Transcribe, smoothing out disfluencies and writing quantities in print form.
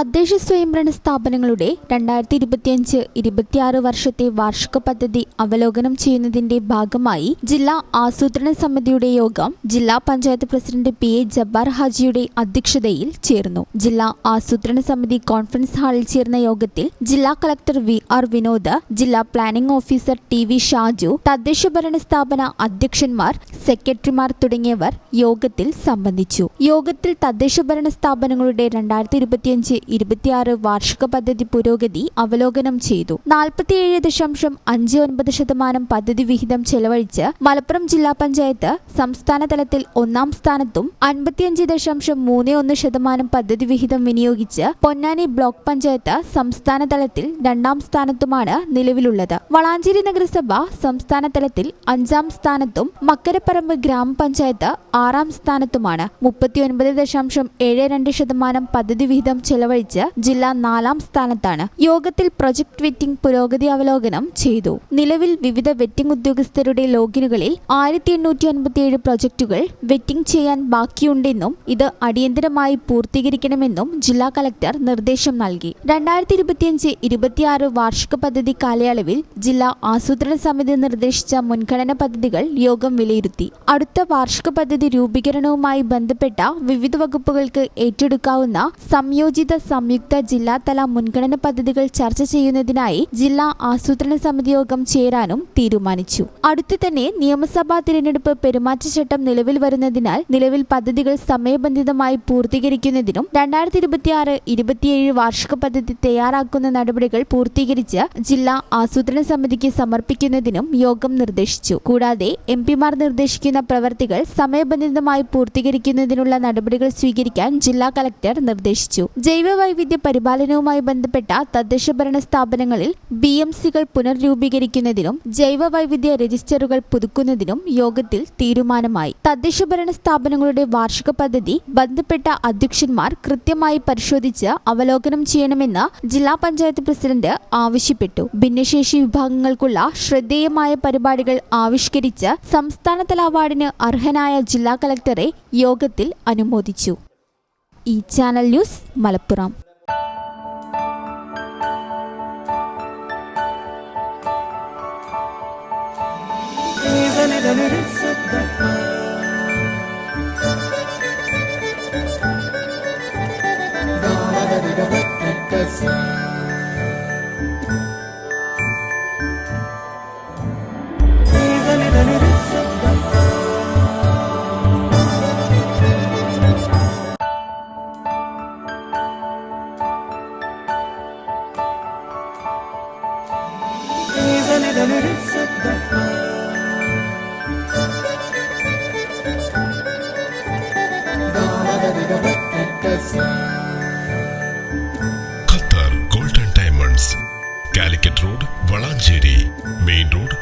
തദ്ദേശ സ്വയംഭരണ സ്ഥാപനങ്ങളുടെ 2025-26 വർഷത്തെ വാർഷിക പദ്ധതി അവലോകനം ചെയ്യുന്നതിന്റെ ഭാഗമായി ജില്ലാ ആസൂത്രണ സമിതിയുടെ യോഗം ജില്ലാ പഞ്ചായത്ത് പ്രസിഡന്റ് PA ജബ്ബാർ ഹാജിയുടെ അധ്യക്ഷതയിൽ ചേർന്നു. ജില്ലാ ആസൂത്രണ സമിതി കോൺഫറൻസ് ഹാളിൽ ചേർന്ന യോഗത്തിൽ ജില്ലാ കളക്ടർ VR വിനോദ്, ജില്ലാ പ്ലാനിംഗ് ഓഫീസർ TV ഷാജു, തദ്ദേശഭരണ സ്ഥാപന അധ്യക്ഷന്മാർ, സെക്രട്ടറിമാർ തുടങ്ങിയവർ യോഗത്തിൽ സംബന്ധിച്ചു. യോഗത്തിൽ തദ്ദേശഭരണ സ്ഥാപനങ്ങളുടെ 2025-26 വാർഷിക പദ്ധതി പുരോഗതി അവലോകനം ചെയ്തു. 47.59% പദ്ധതി വിഹിതം ചെലവഴിച്ച് മലപ്പുറം ജില്ലാ പഞ്ചായത്ത് സംസ്ഥാന തലത്തിൽ 1-ാം സ്ഥാനത്തും 55.31% പദ്ധതി വിഹിതം വിനിയോഗിച്ച് പൊന്നാനി ബ്ലോക്ക് പഞ്ചായത്ത് സംസ്ഥാന തലത്തിൽ 2-ാം സ്ഥാനത്തുമാണ് നിലവിലുള്ളത്. വളാഞ്ചേരി നഗരസഭ സംസ്ഥാന തലത്തിൽ 5-ാം സ്ഥാനത്തും മക്കരപ്പറമ്പ് ഗ്രാമപഞ്ചായത്ത് 6-ാം സ്ഥാനത്തുമാണ്. 39.72% പദ്ധതി വിഹിതം ചെലവഴിച്ച് ജില്ല 4-ാം സ്ഥാനത്താണ്. യോഗത്തിൽ പ്രൊജക്ട് വെറ്റിംഗ് പുരോഗതി അവലോകനം ചെയ്തു. നിലവിൽ വിവിധ വെറ്റിംഗ് ഉദ്യോഗസ്ഥരുടെ ലോഗിനുകളിൽ 1857 പ്രൊജക്ടുകൾ വെറ്റിംഗ് ചെയ്യാൻ ബാക്കിയുണ്ടെന്നും ഇത് അടിയന്തരമായി പൂർത്തീകരിക്കണമെന്നും ജില്ലാ കളക്ടർ നിർദ്ദേശം നൽകി. 2025-26 വാർഷിക പദ്ധതി കാലയളവിൽ ജില്ലാ ആസൂത്രണ സമിതി നിർദ്ദേശിച്ച മുൻഗണനാ പദ്ധതികൾ യോഗം വിലയിരുത്തി. അടുത്ത വാർഷിക പദ്ധതി രൂപീകരണവുമായി ബന്ധപ്പെട്ട വിവിധ വകുപ്പുകൾക്ക് ഏറ്റെടുക്കാവുന്ന സംയോജിത സംയുക്ത ജില്ലാതല മുൻഗണനാ പദ്ധതികൾ ചർച്ച ചെയ്യുന്നതിനായി ജില്ലാ ആസൂത്രണ സമിതി യോഗം ചേരാനും തീരുമാനിച്ചു. അടുത്തു തന്നെ നിയമസഭാ തിരഞ്ഞെടുപ്പ് പെരുമാറ്റച്ചട്ടം നിലവിൽ വരുന്നതിനാൽ നിലവിൽ പദ്ധതികൾ സമയബന്ധിതമായി പൂർത്തീകരിക്കുന്നതിനും 2026-27 വാർഷിക പദ്ധതി തയ്യാറാക്കുന്ന നടപടികൾ പൂർത്തീകരിച്ച് ജില്ലാ ആസൂത്രണ സമിതിക്ക് സമർപ്പിക്കുന്നതിനും യോഗം നിർദ്ദേശിച്ചു. കൂടാതെ MP-മാർ നിർദ്ദേശിക്കുന്ന പ്രവർത്തികൾ സമയബന്ധിതമായി പൂർത്തീകരിക്കുന്നതിനുള്ള നടപടികൾ സ്വീകരിക്കാൻ ജില്ലാ കളക്ടർ നിർദ്ദേശിച്ചു. ജൈവവൈവിധ്യ പരിപാലനവുമായി ബന്ധപ്പെട്ട തദ്ദേശഭരണ സ്ഥാപനങ്ങളിൽ BMC-കൾ പുനർരൂപീകരിക്കുന്നതിനും ജൈവവൈവിധ്യ രജിസ്റ്ററുകൾ പുതുക്കുന്നതിനും യോഗത്തിൽ തീരുമാനമായി. തദ്ദേശഭരണ സ്ഥാപനങ്ങളുടെ വാർഷിക പദ്ധതി ബന്ധപ്പെട്ട അധ്യക്ഷന്മാർ കൃത്യമായി പരിശോധിച്ച് അവലോകനം ചെയ്യണമെന്ന് ജില്ലാ പഞ്ചായത്ത് പ്രസിഡന്റ് ആവശ്യപ്പെട്ടു. ഭിന്നശേഷി വിഭാഗങ്ങൾക്കുള്ള ശ്രദ്ധേയമായ പരിപാടികൾ ആവിഷ്കരിച്ച് സംസ്ഥാനതല അവാർഡിന് അർഹനായ ജില്ലാ കളക്ടറെ യോഗത്തിൽ അനുമോദിച്ചു. ഈ channel news Malappuram. Qatar golden diamonds, Calicut road, Valanchery main road,